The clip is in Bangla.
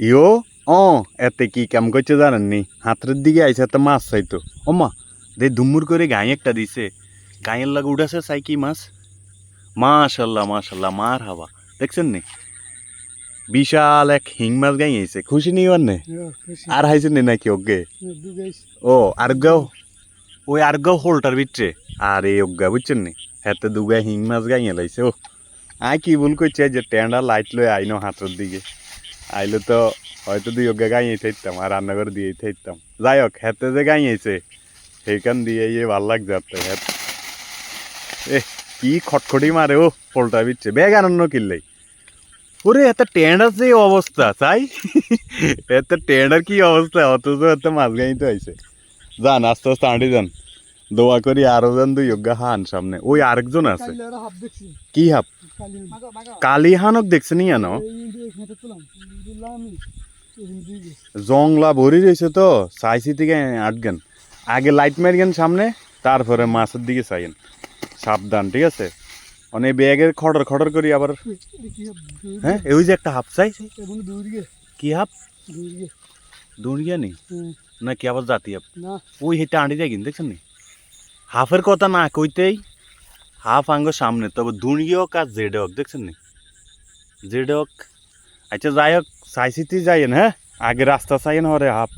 ইয়ো এতে কি কাম করছে জানেননি হাতের দিকে আইসে একটা মাছ চাইতো ও মা দে ধুমুর করে গাই একটা দিছে গাঁয়ের লাগে উঠাছে চাই কি মাছ মাশাল্লাহ মাশাল্লাহ মার হাবা দেখছেন নি বিশাল এক হিং মাছ গাই আইছে খুশি নি নে আর হাইছেন নি নাকি ওকে ও আর গাও ওই আর গাও হোলটার ভিতরে আর এই অজ্ঞা বুঝছেন নি হাতে দুগা হিং মাছ গাই লাইছে ও আই কি ভুল করছে যে টেন্ডা লাইট লয়ে আইনো হাতের দিকে আইলে তো হয়তো দুই অজ্ঞা গাইয়ে থাকতাম আর রান্নাঘর দিয়েই থাকতাম যাই হোক হাতে যে গাইয়েছে সেইখান দিয়ে ভাল লাগছে আপনার হাত এ কি খটখটি মারে ও পোলটা বিচ্ছে বেগ আনন্দ কিনলেই ওরে এত টেন্ডার যে অবস্থা তাই এত টেন্ডার কি অবস্থা অথচ এত মাছ গাইতে হয়েছে যান আস্তে আস্তে আঁটি যান দোয়া করি আরো যান দুই অজ্ঞা হান সামনে ওই আরেকজন আছে কি হাপ কালি হানক দেখছে নি জানো জংলা ভরি রয়েছে তো চাইছি থেকে আটগেন আগে লাইট মারগেন সামনে তারপরে মাছের দিকে চাইন সাবধান ঠিক আছে অনেক ব্যাগের খড়র খড়র করি আবার হ্যাঁ ওই যে একটা হাফ চাই কি হাফ দৌড়িয়া নি না কি আবার জাতি হাফ ওই হেঁটে আঁটি যায় কিন্তু দেখছেন নি হাফের কথা না কইতেই হাফ আঙ্গ সামনে তবে দুনিয়া হোক আর জেডে হোক দেখছেন নি জেডে হোক আচ্ছা যাই হোক চাইছিতে যাইন হ্যাঁ আগে রাস্তা চাইন হরে হাফ